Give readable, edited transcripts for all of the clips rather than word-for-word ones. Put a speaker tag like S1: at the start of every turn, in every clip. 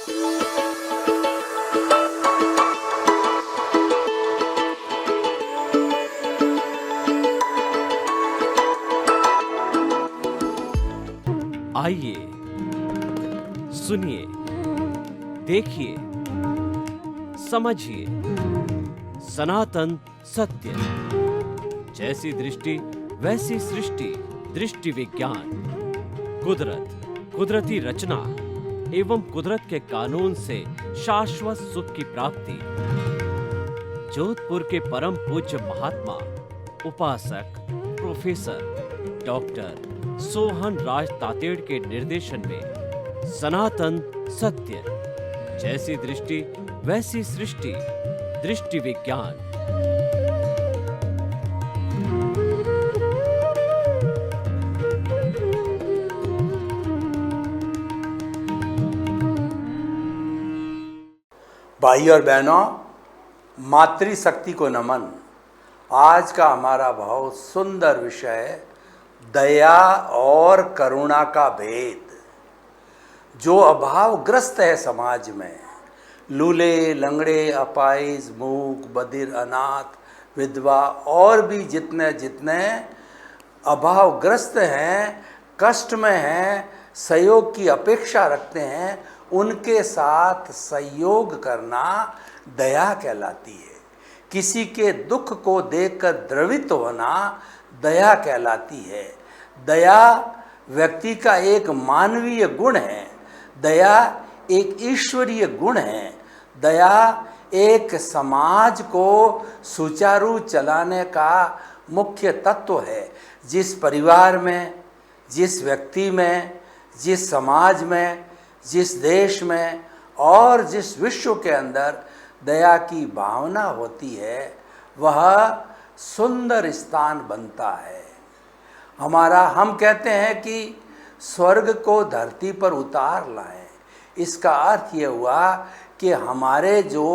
S1: आइए, सुनिए, देखिए, समझिए सनातन सत्य। जैसी दृष्टि वैसी सृष्टि, दृष्टि विज्ञान। कुदरत, कुदरती रचना एवं कुदरत के कानून से शाश्वत सुख की प्राप्ति। जोधपुर के परम पूज्य महात्मा उपासक प्रोफेसर डॉक्टर सोहन राज तातेड़ के निर्देशन में सनातन सत्य। जैसी दृष्टि वैसी सृष्टि, दृष्टि विज्ञान।
S2: भाई और बहनों, मातृशक्ति को नमन। आज का हमारा बहुत सुंदर विषय है दया और करुणा का भेद। जो अभावग्रस्त है समाज में, लूले, लंगड़े, अपाहिज, मूक, बधिर, अनाथ, विधवा और भी जितने जितने अभावग्रस्त हैं, कष्ट में हैं, सहयोग की अपेक्षा रखते हैं, उनके साथ सहयोग करना दया कहलाती है। किसी के दुख को देखकर द्रवित होना दया कहलाती है। दया व्यक्ति का एक मानवीय गुण है। दया एक ईश्वरीय गुण है। दया एक समाज को सुचारू चलाने का मुख्य तत्व है। जिस परिवार में, जिस व्यक्ति में, जिस समाज में, जिस देश में और जिस विश्व के अंदर दया की भावना होती है, वह सुंदर स्थान बनता है। हम कहते हैं कि स्वर्ग को धरती पर उतार लाएं। इसका अर्थ ये हुआ कि हमारे जो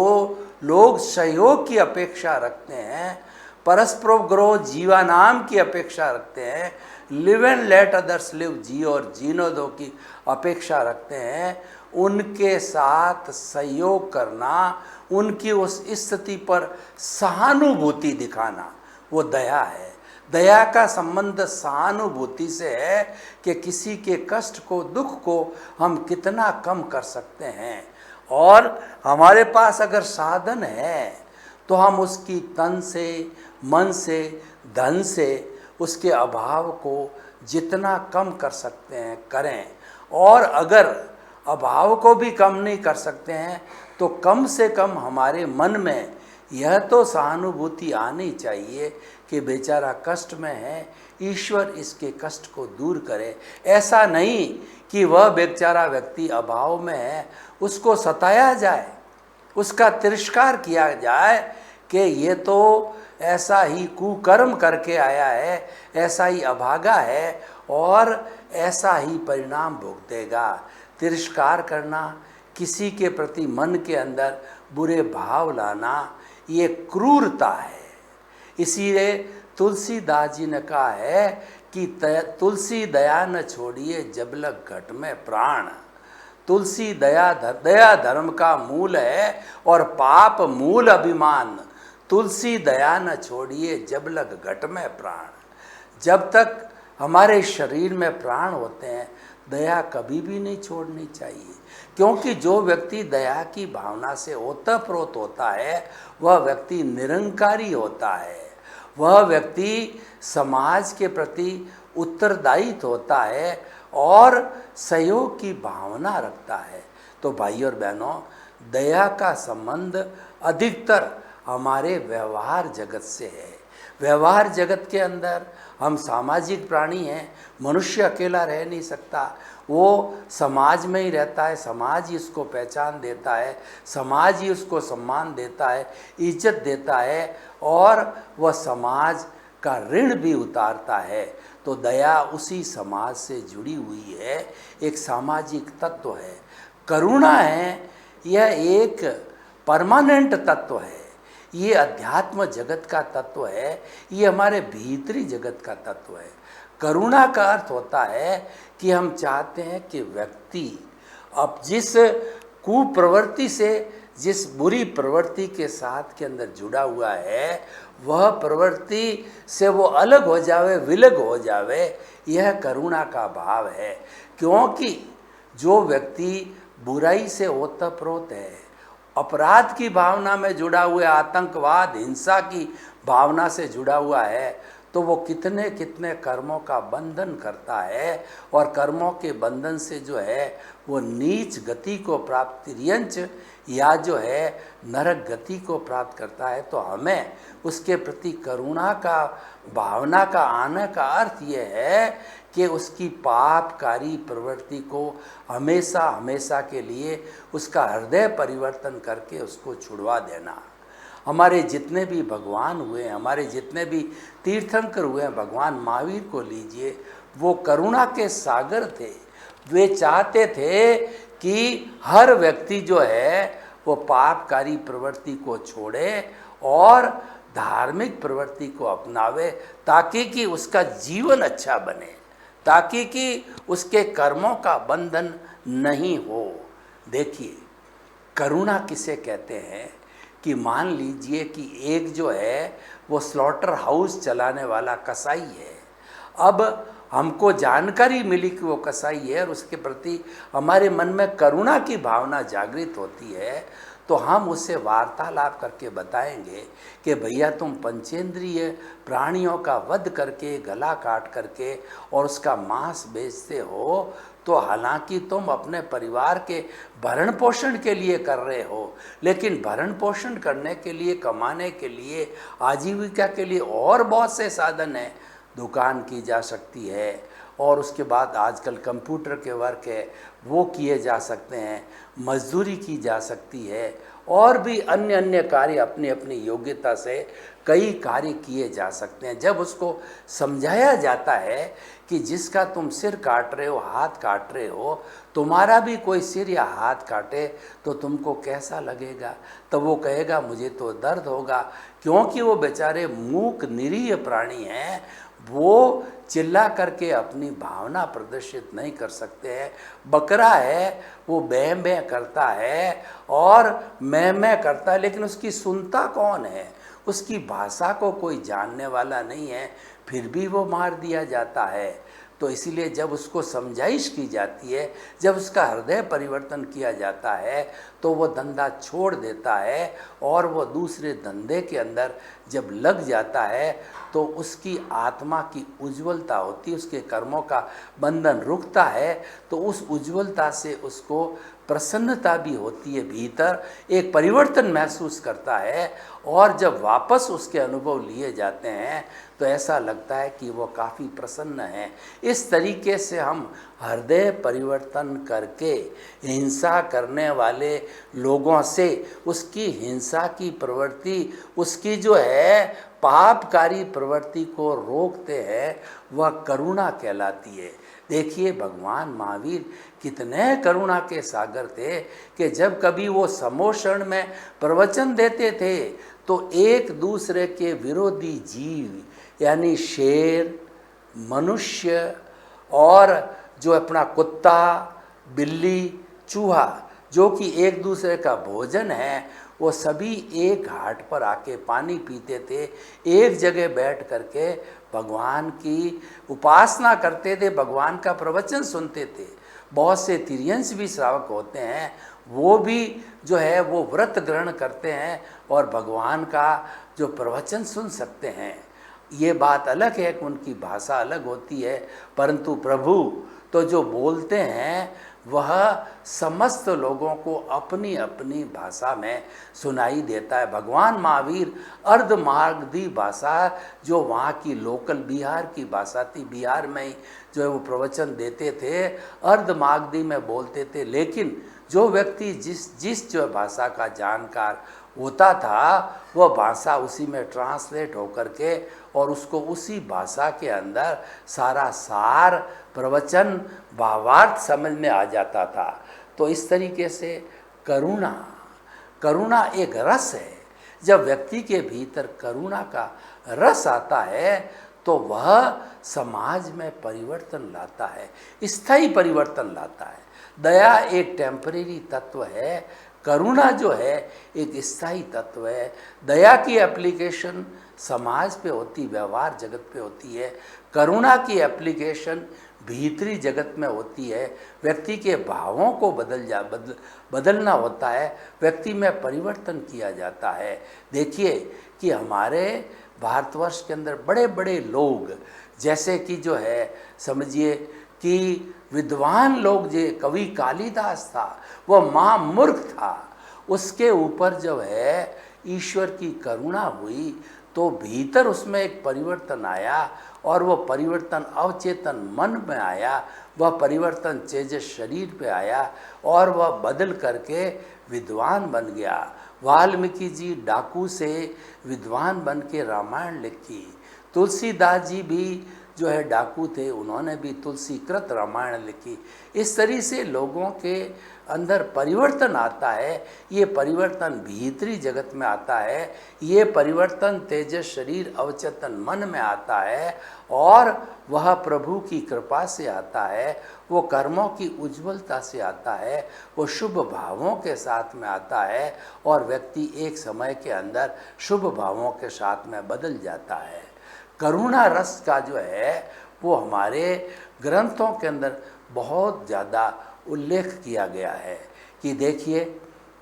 S2: लोग सहयोग की अपेक्षा रखते हैं, परस्परोपग्रह जीवानाम की अपेक्षा रखते हैं, live and let others live, जी और जीनो दो की अपेक्षा रखते हैं, उनके साथ सहयोग करना, उनकी उस स्थिति पर सहानुभूति दिखाना, वो दया है। दया का संबंध सहानुभूति से है कि किसी के कष्ट को, दुख को हम कितना कम कर सकते हैं। और हमारे पास अगर साधन है तो हम उसकी तन से, मन से, धन से उसके अभाव को जितना कम कर सकते हैं करें। और अगर अभाव को भी कम नहीं कर सकते हैं तो कम से कम हमारे मन में यह तो सहानुभूति आनी चाहिए कि बेचारा कष्ट में है, ईश्वर इसके कष्ट को दूर करे। ऐसा नहीं कि वह बेचारा व्यक्ति अभाव में है, उसको सताया जाए, उसका तिरस्कार किया जाए कि ये तो ऐसा ही कुकर्म करके आया है, ऐसा ही अभागा है और ऐसा ही परिणाम भुगतेगा। तिरस्कार करना, किसी के प्रति मन के अंदर बुरे भाव लाना, ये क्रूरता है। इसीलिए तुलसीदास जी ने कहा है कि तुलसी दया न छोड़िए जब लग घट में प्राण। तुलसी दया धर्म का मूल है और पाप मूल अभिमान। तुलसी दया न छोड़िए जब लग घट में प्राण। जब तक हमारे शरीर में प्राण होते हैं, दया कभी भी नहीं छोड़नी चाहिए। क्योंकि जो व्यक्ति दया की भावना से ओतप्रोत होता है, वह व्यक्ति निरंकारी होता है। वह व्यक्ति समाज के प्रति उत्तरदायित्व होता है और सहयोग की भावना रखता है। तो भाई और बहनों, दया का संबंध अधिकतर हमारे व्यवहार जगत से है। व्यवहार जगत के अंदर हम सामाजिक प्राणी हैं। मनुष्य अकेला रह नहीं सकता, वो समाज में ही रहता है, समाज ही उसको पहचान देता है, समाज ही उसको सम्मान देता है, इज्जत देता है और वह समाज का ऋण भी उतारता है। तो दया उसी समाज से जुड़ी हुई है, एक सामाजिक तत्व है। करुणा है, यह एक परमानेंट तत्व है, ये अध्यात्म जगत का तत्व है, ये हमारे भीतरी जगत का तत्व है। करुणा का अर्थ होता है कि हम चाहते हैं कि व्यक्ति अब जिस कुप्रवृत्ति से जिस बुरी प्रवृत्ति के साथ के अंदर जुड़ा हुआ है, वह प्रवृत्ति से वो अलग हो जावे, विलग हो जावे, यह करुणा का भाव है। क्योंकि जो व्यक्ति बुराई से ओतप्रोत है, अपराध की भावना में जुड़ा हुआ, आतंकवाद, हिंसा की भावना से जुड़ा हुआ है, तो वो कितने कितने कर्मों का बंधन करता है और कर्मों के बंधन से जो है वो नीच गति को प्राप्त, तिर्यंच या जो है नरक गति को प्राप्त करता है। तो हमें उसके प्रति करुणा का भावना का आने का अर्थ ये है कि उसकी पापकारी प्रवृत्ति को हमेशा हमेशा के लिए उसका हृदय परिवर्तन करके उसको छुड़वा देना। हमारे जितने भी भगवान हुए, हमारे जितने भी तीर्थंकर हुए हैं, भगवान महावीर को लीजिए, वो करुणा के सागर थे। वे चाहते थे कि हर व्यक्ति जो है वो पापकारी प्रवृत्ति को छोड़े और धार्मिक प्रवृत्ति को अपनावे, ताकि कि उसका जीवन अच्छा बने, ताकि कि उसके कर्मों का बंधन नहीं हो। देखिए, करुणा किसे कहते हैं कि मान लीजिए कि एक जो है वो स्लॉटर हाउस चलाने वाला कसाई है। अब हमको जानकारी मिली कि वो कसाई है और उसके प्रति हमारे मन में करुणा की भावना जागृत होती है, तो हम उससे वार्तालाप करके बताएंगे कि भैया तुम पंचेंद्रिय प्राणियों का वध करके, गला काट करके और उसका मांस बेचते हो, तो हालांकि तुम अपने परिवार के भरण पोषण के लिए कर रहे हो, लेकिन भरण पोषण करने के लिए, कमाने के लिए, आजीविका के लिए और बहुत से साधन हैं। दुकान की जा सकती है और उसके बाद आजकल कंप्यूटर के वर्क है वो किए जा सकते हैं, मजदूरी की जा सकती है और भी अन्य अन्य कार्य अपनी अपनी योग्यता से कई कार्य किए जा सकते हैं। जब उसको समझाया जाता है कि जिसका तुम सिर काट रहे हो, हाथ काट रहे हो, तुम्हारा भी कोई सिर या हाथ काटे तो तुमको कैसा लगेगा, तो वो कहेगा मुझे तो दर्द होगा, क्योंकि वो बेचारे मूक निरीह प्राणी हैं, वो चिल्ला करके अपनी भावना प्रदर्शित नहीं कर सकते हैं। बकरा है, वो बैं बैं करता है और मैं करता है, लेकिन उसकी सुनता कौन है? उसकी भाषा को कोई जानने वाला नहीं है, फिर भी वो मार दिया जाता है। तो इसीलिए जब उसको समझाइश की जाती है, जब उसका हृदय परिवर्तन किया जाता है, तो वो धंधा छोड़ देता है और वो दूसरे धंधे के अंदर जब लग जाता है तो उसकी आत्मा की उज्ज्वलता होती है, उसके कर्मों का बंधन रुकता है, तो उस उज्ज्वलता से उसको प्रसन्नता भी होती है, भीतर एक परिवर्तन महसूस करता है और जब वापस उसके अनुभव लिए जाते हैं तो ऐसा लगता है कि वो काफ़ी प्रसन्न है। इस तरीके से हम हृदय परिवर्तन करके हिंसा करने वाले लोगों से उसकी हिंसा की प्रवृत्ति, उसकी जो है पापकारी प्रवृत्ति को रोकते हैं, वह करुणा कहलाती है। देखिए, भगवान महावीर कितने करुणा के सागर थे कि जब कभी वो समोषण में प्रवचन देते थे तो एक दूसरे के विरोधी जीव यानी शेर, मनुष्य और जो अपना कुत्ता, बिल्ली, चूहा, जो कि एक दूसरे का भोजन है, वो सभी एक घाट पर आके पानी पीते थे, एक जगह बैठ करके भगवान की उपासना करते थे, भगवान का प्रवचन सुनते थे। बहुत से तिर्यंश भी श्रावक होते हैं, वो भी जो है वो व्रत ग्रहण करते हैं और भगवान का जो प्रवचन सुन सकते हैं। ये बात अलग है कि उनकी भाषा अलग होती है, परंतु प्रभु तो जो बोलते हैं वह समस्त लोगों को अपनी अपनी भाषा में सुनाई देता है। भगवान महावीर अर्धमागधी भाषा, जो वहाँ की लोकल बिहार की भाषा थी, बिहार में ही जो है वो प्रवचन देते थे, अर्धमागधी में बोलते थे, लेकिन जो व्यक्ति जिस जो भाषा का जानकार होता था, वह भाषा उसी में ट्रांसलेट होकर के और उसको उसी भाषा के अंदर सारा सार, प्रवचन, भावार्थ समझ में आ जाता था। तो इस तरीके से करुणा एक रस है। जब व्यक्ति के भीतर करुणा का रस आता है तो वह समाज में परिवर्तन लाता है, स्थायी परिवर्तन लाता है। दया एक टेम्परेरी तत्व है, करुणा जो है एक स्थायी तत्व है। दया की एप्लीकेशन समाज पे होती, व्यवहार जगत पे होती है। करुणा की एप्लीकेशन भीतरी जगत में होती है। व्यक्ति के भावों को बदलना होता है, व्यक्ति में परिवर्तन किया जाता है। देखिए कि हमारे भारतवर्ष के अंदर बड़े बड़े लोग, जैसे कि जो है समझिए कि विद्वान लोग, जो कवि कालिदास था वह महामूर्ख था, उसके ऊपर जो है ईश्वर की करुणा हुई तो भीतर उसमें एक परिवर्तन आया और वह परिवर्तन अवचेतन मन में आया, वह परिवर्तन तेजस शरीर पे आया और वह बदल करके विद्वान बन गया। वाल्मीकि जी डाकू से विद्वान बन के रामायण लिखी। तुलसीदास जी भी जो है डाकू थे, उन्होंने भी तुलसीकृत रामायण लिखी। इस तरह से लोगों के अंदर परिवर्तन आता है। ये परिवर्तन भीतरी जगत में आता है, ये परिवर्तन तेजस शरीर अवचेतन मन में आता है और वह प्रभु की कृपा से आता है, वो कर्मों की उज्ज्वलता से आता है, वो शुभ भावों के साथ में आता है और व्यक्ति एक समय के अंदर शुभ भावों के साथ में बदल जाता है। करुणा रस का जो है वो हमारे ग्रंथों के अंदर बहुत ज़्यादा उल्लेख किया गया है कि देखिए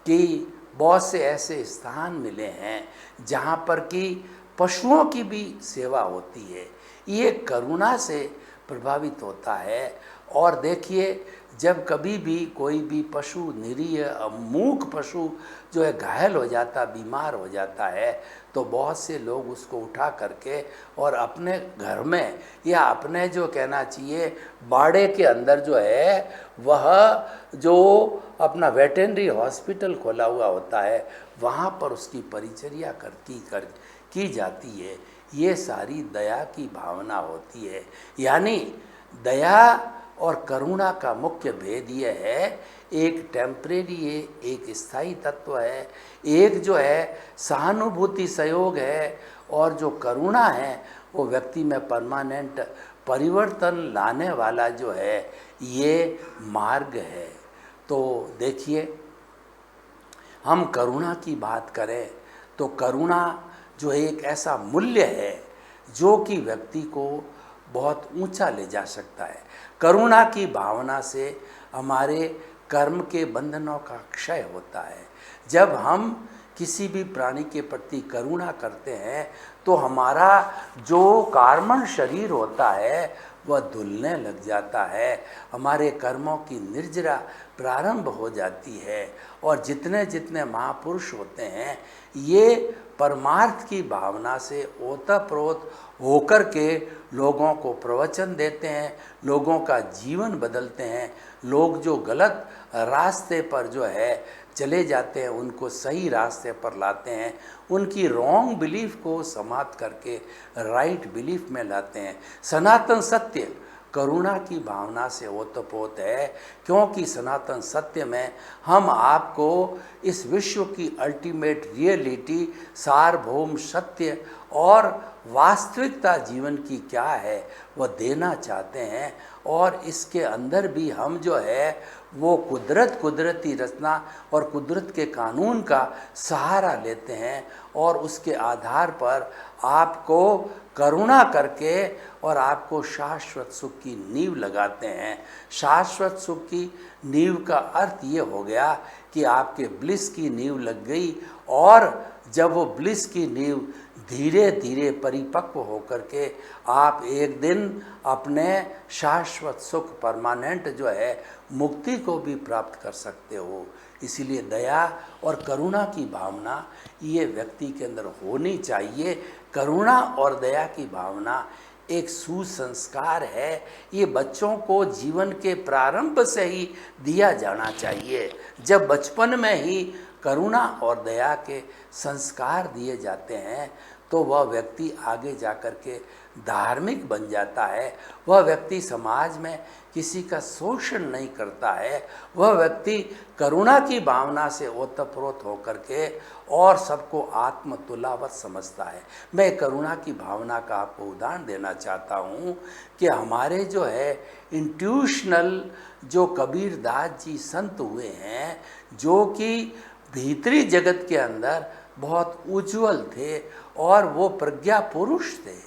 S2: कि बहुत से ऐसे स्थान मिले हैं जहाँ पर कि पशुओं की भी सेवा होती है, ये करुणा से प्रभावित होता है। और देखिए जब कभी भी कोई भी पशु, निरीह मूक पशु जो है घायल हो जाता, बीमार हो जाता है, तो बहुत से लोग उसको उठा करके और अपने घर में या अपने जो कहना चाहिए बाड़े के अंदर जो है वह जो अपना वेटरनरी हॉस्पिटल खोला हुआ होता है वहाँ पर उसकी परिचर्या की जाती है। ये सारी दया की भावना होती है। यानी दया और करुणा का मुख्य भेद ये है, एक टेम्परेरी है, एक स्थायी तत्व है, एक जो है सहानुभूति सहयोग है और जो करुणा है वो व्यक्ति में परमानेंट परिवर्तन लाने वाला जो है ये मार्ग है। तो देखिए हम करुणा की बात करें तो करुणा जो एक ऐसा मूल्य है जो कि व्यक्ति को बहुत ऊंचा ले जा सकता है। करुणा की भावना से हमारे कर्म के बंधनों का क्षय होता है। जब हम किसी भी प्राणी के प्रति करुणा करते हैं तो हमारा जो कार्बन शरीर होता है वह धुलने लग जाता है, हमारे कर्मों की निर्जरा प्रारंभ हो जाती है। और जितने जितने महापुरुष होते हैं ये परमार्थ की भावना से ओतप्रोत होकर के लोगों को प्रवचन देते हैं, लोगों का जीवन बदलते हैं। लोग जो गलत रास्ते पर जो है चले जाते हैं उनको सही रास्ते पर लाते हैं, उनकी रॉन्ग बिलीफ को समाप्त करके राइट बिलीफ में लाते हैं। सनातन सत्य करुणा की भावना से ओतप्रोत है, क्योंकि सनातन सत्य में हम आपको इस विश्व की अल्टीमेट रियलिटी, सार्वभौम सत्य और वास्तविकता जीवन की क्या है वह देना चाहते हैं। और इसके अंदर भी हम जो है वो कुदरती रचना और कुदरत के कानून का सहारा लेते हैं और उसके आधार पर आपको करुणा करके और आपको शाश्वत सुख की नींव लगाते हैं। शाश्वत सुख की नींव का अर्थ ये हो गया कि आपके ब्लिस की नींव लग गई और जब वो ब्लिस की नींव धीरे धीरे परिपक्व होकर के आप एक दिन अपने शाश्वत सुख परमानेंट जो है मुक्ति को भी प्राप्त कर सकते हो। इसीलिए दया और करुणा की भावना ये व्यक्ति के अंदर होनी चाहिए। करुणा और दया की भावना एक सुसंस्कार है, ये बच्चों को जीवन के प्रारंभ से ही दिया जाना चाहिए। जब बचपन में ही करुणा और दया के संस्कार दिए जाते हैं तो वह व्यक्ति आगे जाकर के धार्मिक बन जाता है। वह व्यक्ति समाज में किसी का शोषण नहीं करता है। वह व्यक्ति करुणा की भावना से ओतप्रोत होकर के और सबको आत्मतुलावत समझता है। मैं करुणा की भावना का आपको उदाहरण देना चाहता हूँ कि हमारे जो है इंट्यूशनल जो कबीर दास जी संत हुए हैं, जो कि भीतरी जगत के अंदर बहुत उज्जवल थे और वो प्रज्ञा पुरुष थे,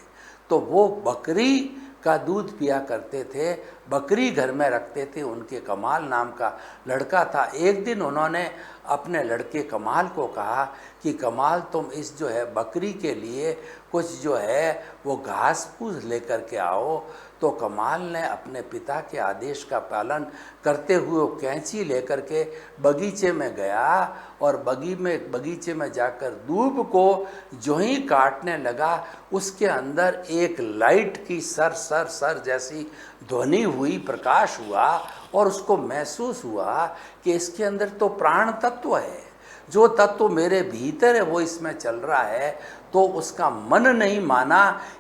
S2: तो वो बकरी का दूध पिया करते थे, बकरी घर में रखते थे। उनके कमाल नाम का लड़का था। एक दिन उन्होंने अपने लड़के कमाल को कहा कि कमाल तुम इस जो है बकरी के लिए कुछ जो है वो घास फूस लेकर के आओ। तो कमाल ने अपने पिता के आदेश का पालन करते हुए वो कैंची लेकर के बगीचे में गया और बगीचे में जाकर दूब को जो ही काटने लगा, उसके अंदर एक लाइट की सर सर सर जैसी ध्वनि हुई, प्रकाश हुआ और उसको महसूस हुआ कि इसके अंदर तो प्राण तत्व है, जो तत्व मेरे भीतर है वो इसमें चल रहा है। तो उसका मन नहीं माना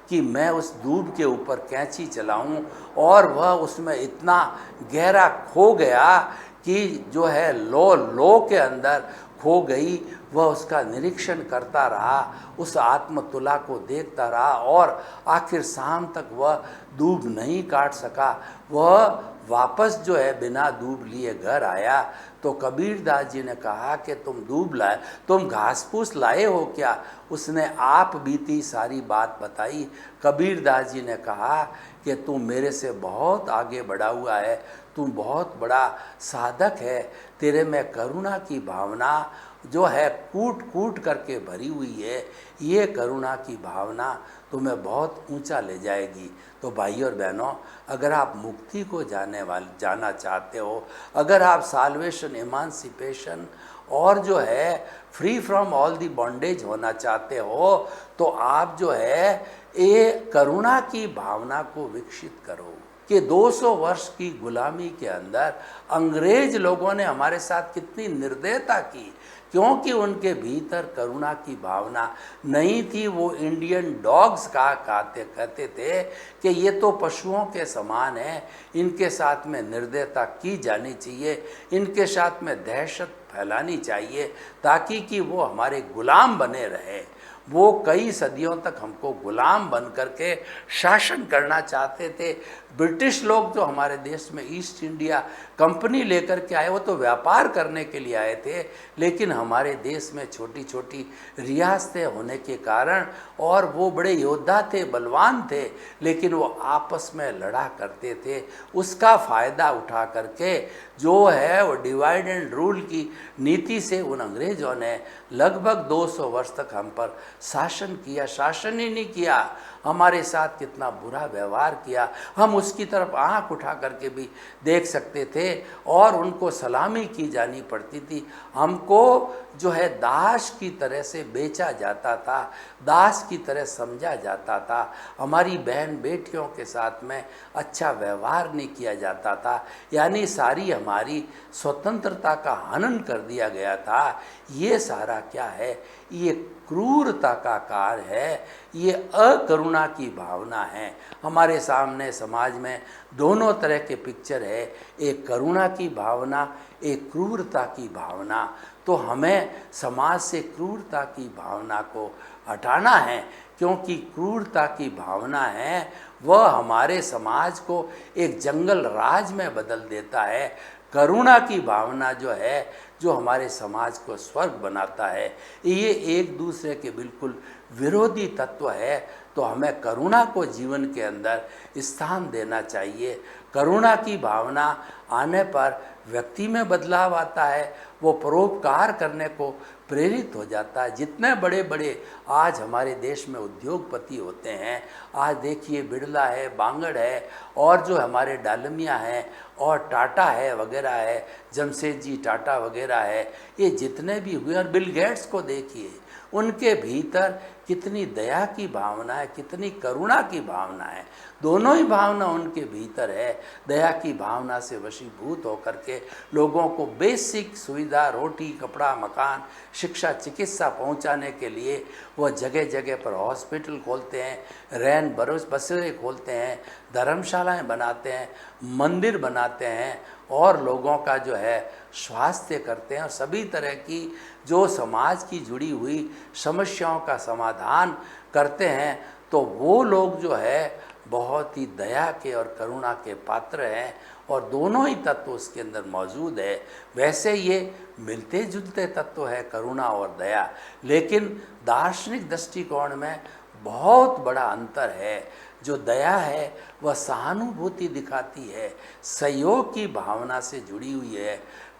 S2: कि मैं उस दूब के ऊपर कैंची चलाऊं, और वह उसमें इतना गहरा खो गया कि जो है लो के अंदर खो गई। वह उसका निरीक्षण करता रहा, उस आत्मतुला को देखता रहा और आखिर शाम तक वह दूब नहीं काट सका। वह वापस जो है बिना दूब लिए घर आया तो कबीर दास जी ने कहा कि तुम घास फूस लाए हो क्या? उसने आप बीती सारी बात बताई। कबीर दास जी ने कहा कि तू मेरे से बहुत आगे बढ़ा हुआ है, तू बहुत बड़ा साधक है, तेरे में करुणा की भावना जो है कूट कूट करके भरी हुई है। ये करुणा की भावना तुम्हें बहुत ऊंचा ले जाएगी। तो भाई और बहनों, अगर आप मुक्ति को जाना चाहते हो, अगर आप साल्वेशन, इमांसिपेशन और जो है free from all the bondage होना चाहते हो, तो आप जो है ये करुणा की भावना को विकसित करो। कि 200 वर्ष की गुलामी के अंदर अंग्रेज लोगों ने हमारे साथ कितनी निर्दयता की, क्योंकि उनके भीतर करुणा की भावना नहीं थी। वो इंडियन डॉग्स कहते थे कि ये तो पशुओं के समान हैं, इनके साथ में निर्दयता की जानी चाहिए, इनके साथ में दहशत फैलानी चाहिए ताकि कि वो हमारे गुलाम बने रहे। वो कई सदियों तक हमको गुलाम बन करके शासन करना चाहते थे। ब्रिटिश लोग जो हमारे देश में ईस्ट इंडिया कंपनी लेकर के आए, वो तो व्यापार करने के लिए आए थे, लेकिन हमारे देश में छोटी छोटी रियासतें होने के कारण, और वो बड़े योद्धा थे, बलवान थे, लेकिन वो आपस में लड़ा करते थे। उसका फ़ायदा उठा करके जो है वो डिवाइड एंड रूल की नीति से उन अंग्रेज़ों ने लगभग 200 वर्ष तक हम पर शासन किया। शासन ही नहीं किया, हमारे साथ कितना बुरा व्यवहार किया, हम उसकी तरफ आंख उठा करके भी देख सकते थे और उनको सलामी की जानी पड़ती थी। हमको जो है दास की तरह से बेचा जाता था, दास की तरह समझा जाता था। हमारी बहन बेटियों के साथ में अच्छा व्यवहार नहीं किया जाता था, यानी सारी हमारी स्वतंत्रता का हनन कर दिया गया था। ये सारा क्या है? ये क्रूरता का कार्य है, ये अकरुणा की भावना है। हमारे सामने समाज में दोनों तरह के पिक्चर है, एक करुणा की भावना, एक क्रूरता की भावना। तो हमें समाज से क्रूरता की भावना को हटाना है, क्योंकि क्रूरता की भावना है वह हमारे समाज को एक जंगल राज में बदल देता है। करुणा की भावना जो है, जो हमारे समाज को स्वर्ग बनाता है। ये एक दूसरे के बिल्कुल विरोधी तत्व है। तो हमें करुणा को जीवन के अंदर स्थान देना चाहिए। करुणा की भावना आने पर व्यक्ति में बदलाव आता है, वो परोपकार करने को प्रेरित हो जाता है। जितने बड़े बड़े आज हमारे देश में उद्योगपति होते हैं, आज देखिए बिड़ला है, बांगड़ है, और जो हमारे डालमिया हैं और टाटा है वगैरह है, जमशेदजी टाटा वगैरह है, ये जितने भी हुए, और बिल गेट्स को देखिए, उनके भीतर कितनी दया की भावना है, कितनी करुणा की भावना है। दोनों ही भावना उनके भीतर है। दया की भावना से वशीभूत होकर के लोगों को बेसिक सुविधा, रोटी, कपड़ा, मकान, शिक्षा, चिकित्सा पहुंचाने के लिए वह जगह जगह पर हॉस्पिटल खोलते हैं, रैन बसेरे खोलते हैं, धर्मशालाएं बनाते हैं, मंदिर बनाते हैं और लोगों का जो है स्वास्थ्य करते हैं और सभी तरह की जो समाज की जुड़ी हुई समस्याओं का समाधान करते हैं। तो वो लोग जो है बहुत ही दया के और करुणा के पात्र हैं और दोनों ही तत्व उसके अंदर मौजूद है। वैसे ये मिलते जुलते तत्व है करुणा और दया, लेकिन दार्शनिक दृष्टिकोण में बहुत बड़ा अंतर है। जो दया है वह सहानुभूति दिखाती है, सहयोग की भावना से जुड़ी हुई है।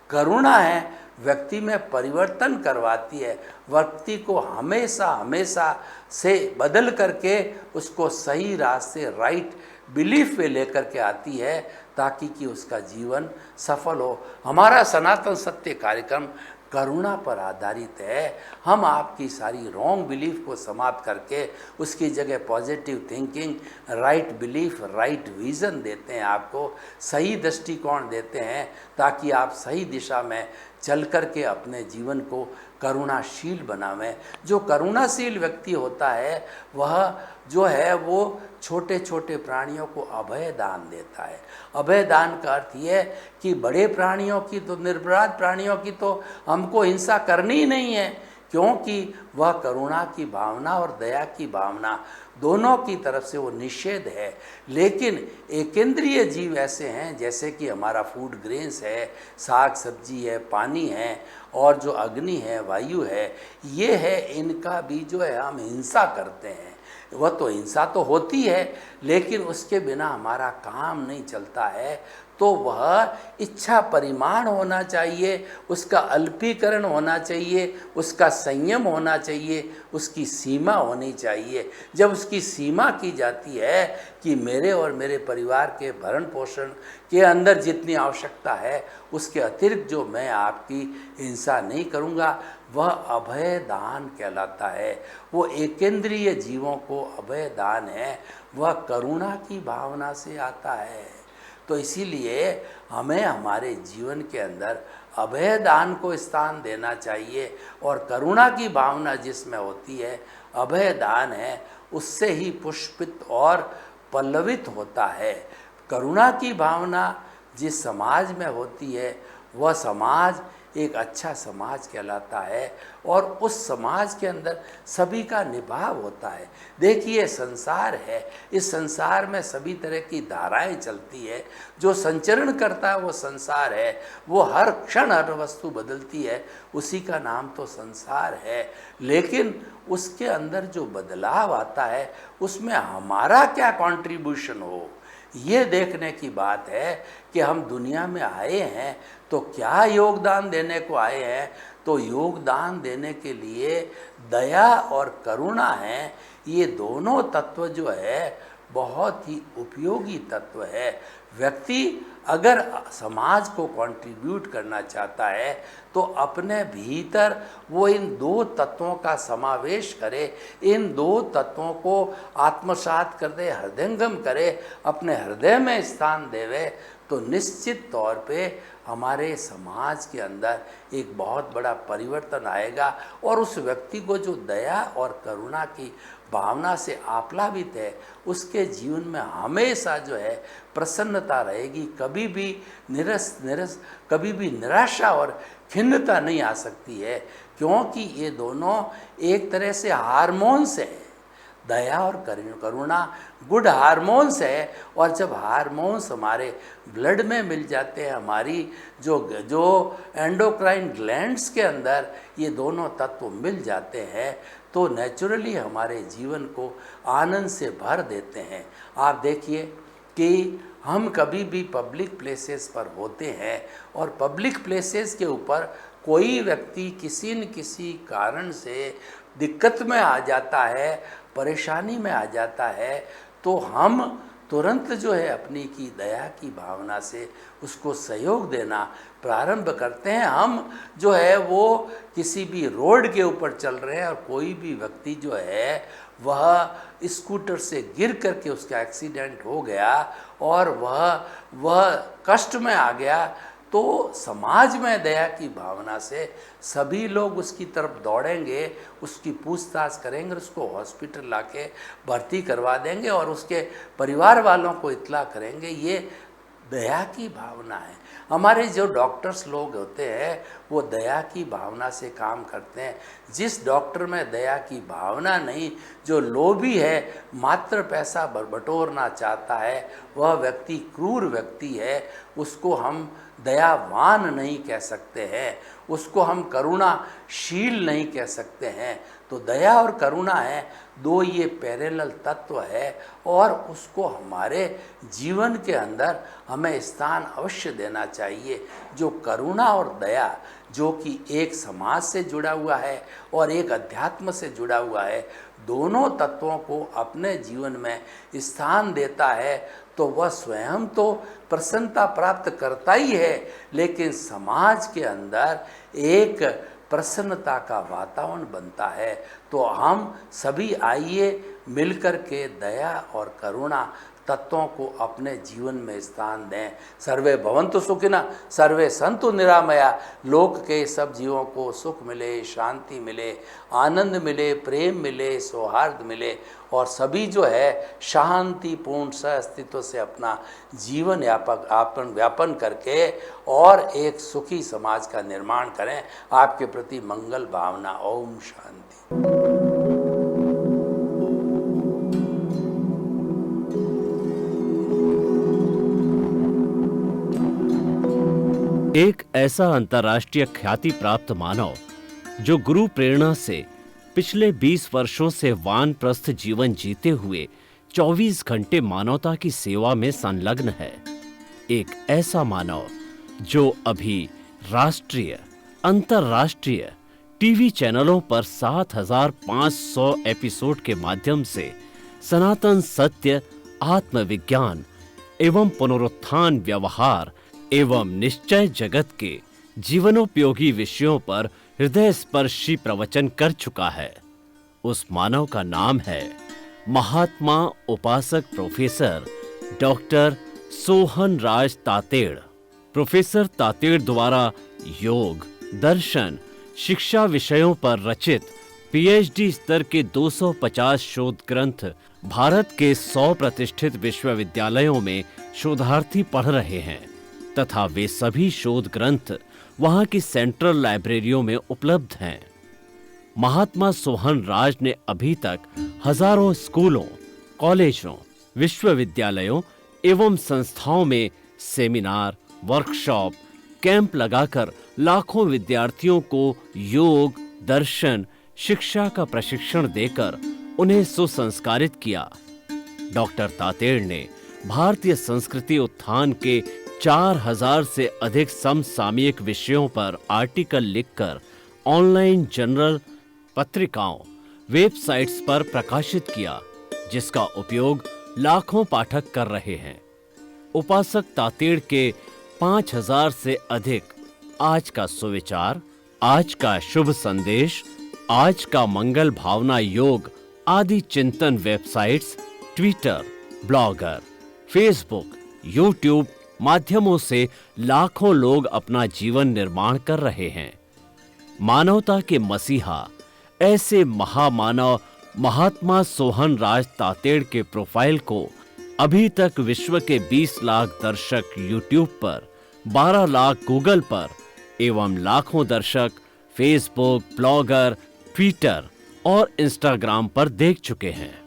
S2: करुणा है व्यक्ति में परिवर्तन करवाती है, व्यक्ति को हमेशा हमेशा से बदल करके उसको सही रास्ते, राइट बिलीफ पे लेकर के आती है ताकि कि उसका जीवन सफल हो। हमारा सनातन सत्य कार्यक्रम करुणा पर आधारित है। हम आपकी सारी रॉन्ग बिलीफ को समाप्त करके उसकी जगह positive thinking, right belief, right vision देते हैं, आपको सही दृष्टिकोण देते हैं ताकि आप सही दिशा में चल कर के अपने जीवन को करुणाशील बनावें। जो करुणाशील व्यक्ति होता है वह जो है वो छोटे छोटे प्राणियों को अभय दान देता है। अभय दान का अर्थ ये है कि बड़े प्राणियों की तो, निर्पराध प्राणियों की तो हमको हिंसा करनी ही नहीं है, क्योंकि वह करुणा की भावना और दया की भावना दोनों की तरफ से वो निषेध है। लेकिन एकेंद्रीय जीव ऐसे हैं जैसे कि हमारा फूड ग्रेन्स है, साग सब्जी है, पानी है और जो अग्नि है, वायु है, ये है, इनका भी जो है हम हिंसा करते हैं। वह तो हिंसा तो होती है लेकिन उसके बिना हमारा काम नहीं चलता है। तो वह इच्छा परिमाण होना चाहिए, उसका अल्पीकरण होना चाहिए, उसका संयम होना चाहिए, उसकी सीमा होनी चाहिए। जब उसकी सीमा की जाती है कि मेरे और मेरे परिवार के भरण पोषण के अंदर जितनी आवश्यकता है उसके अतिरिक्त जो मैं आपकी हिंसा नहीं करूँगा, वह अभय दान कहलाता है। वो एकेंद्रीय जीवों को अभय दान है, वह करुणा की भावना से आता है। तो इसीलिए हमें हमारे जीवन के अंदर अभय दान को स्थान देना चाहिए और करुणा की भावना जिसमें होती है, अभय दान है, उससे ही पुष्पित और पल्लवित होता है। करुणा की भावना जिस समाज में होती है वह समाज एक अच्छा समाज कहलाता है और उस समाज के अंदर सभी का निभाव होता है। देखिए संसार है, इस संसार में सभी तरह की धाराएं चलती है, जो संचरण करता है वो संसार है, वो हर क्षण हर वस्तु बदलती है, उसी का नाम तो संसार है। लेकिन उसके अंदर जो बदलाव आता है उसमें हमारा क्या कंट्रीब्यूशन हो, ये देखने की बात है कि हम दुनिया में आए हैं तो क्या योगदान देने को आए हैं। तो योगदान देने के लिए दया और करुणा है, ये दोनों तत्व जो है बहुत ही उपयोगी तत्व है। व्यक्ति अगर समाज को कंट्रीब्यूट करना चाहता है तो अपने भीतर वो इन दो तत्वों का समावेश करे, इन दो तत्वों को आत्मसात कर दे, हृदयंगम करे, अपने हृदय में स्थान देवे, तो निश्चित तौर पे हमारे समाज के अंदर एक बहुत बड़ा परिवर्तन आएगा और उस व्यक्ति को जो दया और करुणा की भावना से आप्लावित है उसके जीवन में हमेशा जो है प्रसन्नता रहेगी। कभी भी कभी भी निराशा और खिन्नता नहीं आ सकती है, क्योंकि ये दोनों एक तरह से हार्मोन्स हैं। दया और करुणा गुड हार्मोन्स है और जब हार्मोन्स हमारे ब्लड में मिल जाते हैं, हमारी जो एंडोक्राइन ग्लैंड्स के अंदर ये दोनों तत्व मिल जाते हैं तो नेचुरली हमारे जीवन को आनंद से भर देते हैं। आप देखिए कि हम कभी भी पब्लिक प्लेसेस पर होते हैं और पब्लिक प्लेसेस के ऊपर कोई व्यक्ति किसी न किसी कारण से दिक्कत में आ जाता है, परेशानी में आ जाता है, तो हम तुरंत जो है अपनी की दया की भावना से उसको सहयोग देना प्रारंभ करते हैं। हम जो है वो किसी भी रोड के ऊपर चल रहे हैं और कोई भी व्यक्ति जो है वह स्कूटर से गिर करके उसका एक्सीडेंट हो गया और वह कष्ट में आ गया, तो समाज में दया की भावना से सभी लोग उसकी तरफ दौड़ेंगे, उसकी पूछताछ करेंगे, उसको हॉस्पिटल लाके भर्ती करवा देंगे और उसके परिवार वालों को इत्तला करेंगे। ये दया की भावना है। हमारे जो डॉक्टर्स लोग होते हैं वो दया की भावना से काम करते हैं। जिस डॉक्टर में दया की भावना नहीं, जो लोभी है, मात्र पैसा बटोरना चाहता है, वह व्यक्ति क्रूर व्यक्ति है। उसको हम दयावान नहीं कह सकते हैं, उसको हम करुणाशील नहीं कह सकते हैं। तो दया और करुणा है, दो ये पैरेलल तत्व है और उसको हमारे जीवन के अंदर हमें स्थान अवश्य देना चाहिए। जो करुणा और दया जो कि एक समाज से जुड़ा हुआ है और एक अध्यात्म से जुड़ा हुआ है, दोनों तत्वों को अपने जीवन में स्थान देता है तो वह स्वयं तो प्रसन्नता प्राप्त करता ही है, लेकिन समाज के अंदर एक प्रसन्नता का वातावरण बनता है। तो हम सभी आइए मिलकर के दया और करुणा तत्वों को अपने जीवन में स्थान दें। सर्वे भवन्तु सुखिनः, सर्वे सन्तु निरामया। लोक के सब जीवों को सुख मिले, शांति मिले, आनंद मिले, प्रेम मिले, सौहार्द मिले और सभी जो है शांतिपूर्ण सह अस्तित्व से अपना जीवन व्यापन करके और एक सुखी समाज का निर्माण करें। आपके प्रति मंगल भावना। ओम शांति।
S1: एक ऐसा अंतर्राष्ट्रीय ख्याति प्राप्त मानव जो गुरु प्रेरणा से पिछले 20 वर्षों से वानप्रस्थ जीवन जीते हुए 24 घंटे मानवता की सेवा में संलग्न है। एक ऐसा मानव जो अभी राष्ट्रीय, अंतर्राष्ट्रीय टीवी चैनलों पर 7,500 एपिसोड के माध्यम से सनातन सत्य, आत्मविज्ञान एवं पुनरुत्थान, व्यवहार एवं निश्चय जगत के जीवनोपयोगी विषयों पर हृदय स्पर्शी प्रवचन कर चुका है। उस मानव का नाम है महात्मा उपासक प्रोफेसर डॉक्टर सोहन राज तातेड़। प्रोफेसर तातेड़ द्वारा योग, दर्शन, शिक्षा विषयों पर रचित पीएचडी स्तर के 250 शोध ग्रंथ भारत के 100 प्रतिष्ठित विश्वविद्यालयों में शोधार्थी पढ़ रहे हैं तथा वे सभी शोध ग्रंथ वहां की सेंट्रल लाइब्रेरियों में उपलब्ध हैं। महात्मा सोहन राज ने अभी तक हजारों स्कूलों, कॉलेजों, विश्वविद्यालयों एवं संस्थाओं में सेमिनार, वर्कशॉप, कैंप लगाकर लाखों विद्यार्थियों को योग, दर्शन, शिक्षा का प्रशिक्षण देकर उन्हें सुसंस्कारित किया। डॉक्टर तातेड़ ने भारतीय संस्कृति उत्थान के 4000 से अधिक समसामयिक विषयों पर आर्टिकल लिखकर ऑनलाइन जर्नल, पत्रिकाओं, वेबसाइट्स पर प्रकाशित किया, जिसका उपयोग लाखों पाठक कर रहे हैं। उपासक तातेड़ के 5000 से अधिक आज का सुविचार, आज का शुभ संदेश, आज का मंगल भावना योग आदि चिंतन websites, Twitter, blogger, Facebook, YouTube माध्यमों से लाखों लोग अपना जीवन निर्माण कर रहे हैं। मानवता के मसीहा ऐसे महामानव महात्मा सोहन राज तातेड़ के प्रोफाइल को अभी तक विश्व के 20 लाख दर्शक यूट्यूब पर, 12 लाख गूगल पर एवं लाखों दर्शक फेसबुक, ब्लॉगर, ट्विटर और इंस्टाग्राम पर देख चुके हैं।